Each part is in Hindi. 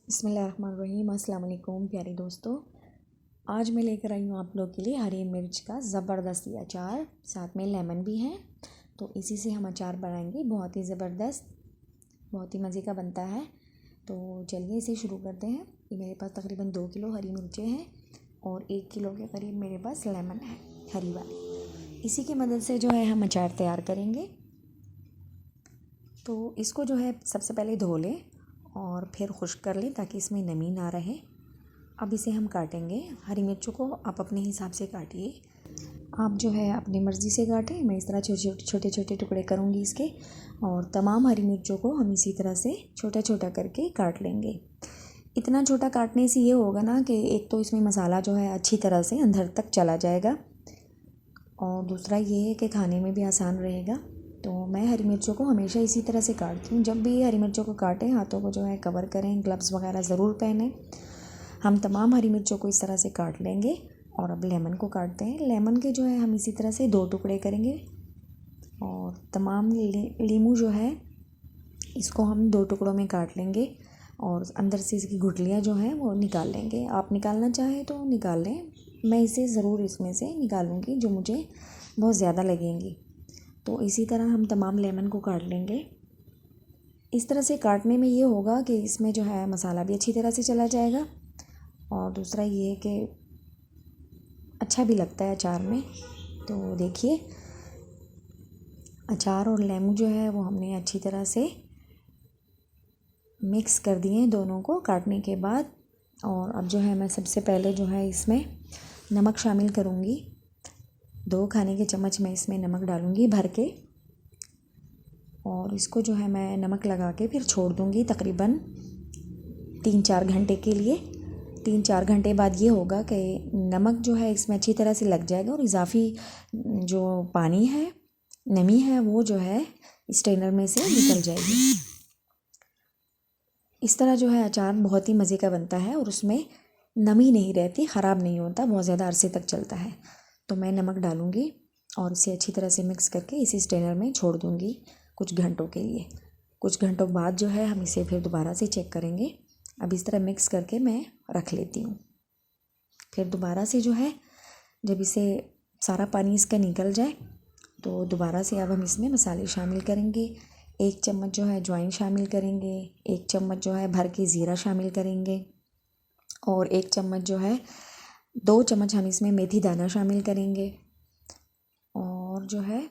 बिस्मिल्लाहिर्रहमानिर्रहीम। अस्सलाम वालेकुम प्यारे दोस्तों, आज मैं लेकर आई हूँ आप लोग के लिए हरी मिर्च का ज़बरदस्ती अचार, साथ में लेमन भी है। तो इसी से हम अचार बनाएंगे, बहुत ही ज़बरदस्त, बहुत ही मज़े का बनता है। तो चलिए इसे शुरू करते हैं। ये मेरे पास तकरीबन 2 किलो हरी मिर्चें हैं और 1 किलो के करीब मेरे पास लेमन है, हरी वाली। इसी की मदद से जो है हम अचार तैयार करेंगे। तो इसको जो है सबसे पहले धो लें और फिर खुश्क कर लें ताकि इसमें नमी ना रहे। अब इसे हम काटेंगे। हरी मिर्चों को आप अपने हिसाब से काटिए, आप जो है अपनी मर्ज़ी से काटें। मैं इस तरह छोटे छोटे टुकड़े करूँगी इसके, और तमाम हरी मिर्चों को हम इसी तरह से छोटा छोटा करके काट लेंगे। इतना छोटा काटने से ये होगा ना कि एक तो इसमें मसाला जो है अच्छी तरह से अंदर तक चला जाएगा, और दूसरा ये है कि खाने में भी आसान रहेगा। तो मैं हरी मिर्चों को हमेशा इसी तरह से काटती हूँ। जब भी हरी मिर्चों को काटें, हाथों को जो है कवर करें, ग्लव्स वगैरह ज़रूर पहनें। हम तमाम हरी मिर्चों को इस तरह से काट लेंगे। और अब लेमन को काटते हैं। लेमन के जो है हम इसी तरह से 2 टुकड़े करेंगे, और तमाम लीमू जो है इसको हम 2 टुकड़ों में काट लेंगे, और अंदर से इसकी गुठलियाँ जो हैं वो निकाल लेंगे। आप निकालना चाहें तो निकाल लें, मैं इसे ज़रूर इसमें से निकालूंगी जो मुझे बहुत ज़्यादा लगेंगी। तो इसी तरह हम तमाम लेमन को काट लेंगे। इस तरह से काटने में ये होगा कि इसमें जो है मसाला भी अच्छी तरह से चला जाएगा, और दूसरा ये है कि अच्छा भी लगता है अचार में। तो देखिए, अचार और लेमू जो है वो हमने अच्छी तरह से मिक्स कर दिए हैं दोनों को काटने के बाद। और अब जो है मैं सबसे पहले जो है इसमें नमक शामिल करूँगी। 2 खाने के चम्मच मैं इसमें नमक डालूँगी भर के, और इसको जो है मैं नमक लगा के फिर छोड़ दूँगी तकरीबन 3-4 घंटे के लिए। 3-4 घंटे बाद ये होगा कि नमक जो है इसमें अच्छी तरह से लग जाएगा, और इजाफ़ी जो पानी है, नमी है, वो जो है स्ट्रेनर में से निकल जाएगी। इस तरह जो है अचार बहुत ही मज़े का बनता है, और उसमें नमी नहीं रहती, ख़राब नहीं होता, बहुत ज़्यादा अरसे तक चलता है। तो मैं नमक डालूँगी और इसे अच्छी तरह से मिक्स करके इसी स्ट्रेनर में छोड़ दूँगी कुछ घंटों के लिए। कुछ घंटों बाद जो है हम इसे फिर दोबारा से चेक करेंगे। अब इस तरह मिक्स करके मैं रख लेती हूँ। फिर दोबारा से जो है जब इसे सारा पानी इसका निकल जाए, तो दोबारा से अब हम इसमें मसाले शामिल करेंगे। 1 चम्मच जो है अजवाइन शामिल करेंगे, 1 चम्मच जो है भर के ज़ीरा शामिल करेंगे, और 1 चम्मच जो है 2 चम्मच हम इसमें मेथी दाना शामिल करेंगे। और जो है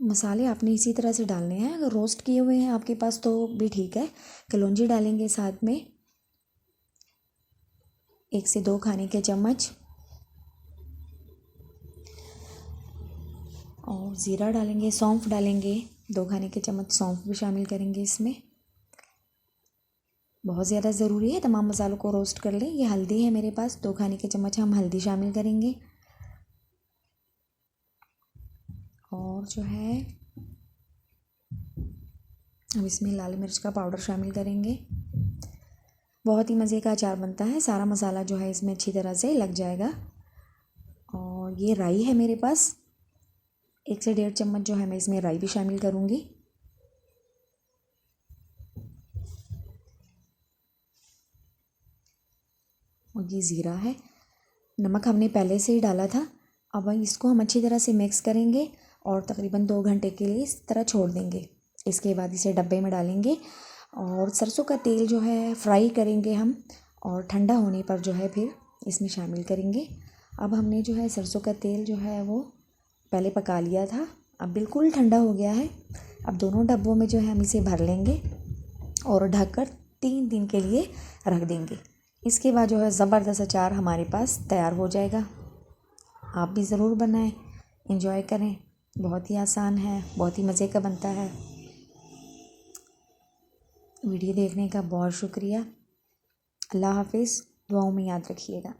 मसाले आपने इसी तरह से डालने हैं। अगर रोस्ट किए हुए हैं आपके पास तो भी ठीक है। कलौंजी डालेंगे साथ में 1 से 2 खाने के चम्मच, और ज़ीरा डालेंगे, सौंफ डालेंगे 2 खाने के चम्मच, सौंफ भी शामिल करेंगे इसमें। बहुत ज़्यादा ज़रूरी है तमाम मसालों को रोस्ट कर लें। ये हल्दी है मेरे पास, 2 खाने के चम्मच हम हल्दी शामिल करेंगे। और जो है अब इसमें लाल मिर्च का पाउडर शामिल करेंगे। बहुत ही मज़े का अचार बनता है, सारा मसाला जो है इसमें अच्छी तरह से लग जाएगा। और ये राई है मेरे पास, 1 से 1.5 चम्मच जो है मैं इसमें राई भी शामिल करूँगी। और ये ज़ीरा है, नमक हमने पहले से ही डाला था। अब इसको हम अच्छी तरह से मिक्स करेंगे और तकरीबन 2 घंटे के लिए इस तरह छोड़ देंगे। इसके बाद इसे डब्बे में डालेंगे, और सरसों का तेल जो है फ्राई करेंगे हम, और ठंडा होने पर जो है फिर इसमें शामिल करेंगे। अब हमने जो है सरसों का तेल जो है वो पहले पका लिया था, अब बिल्कुल ठंडा हो गया है। अब दोनों डब्बों में जो है हम इसे भर लेंगे और ढककर 3 दिन के लिए रख देंगे। इसके बाद जो है ज़बरदस्त अचार हमारे पास तैयार हो जाएगा। आप भी ज़रूर बनाएं, एंजॉय करें। बहुत ही आसान है, बहुत ही मज़े का बनता है। वीडियो देखने का बहुत शुक्रिया। अल्लाह हाफिज़, दुआओं में याद रखिएगा।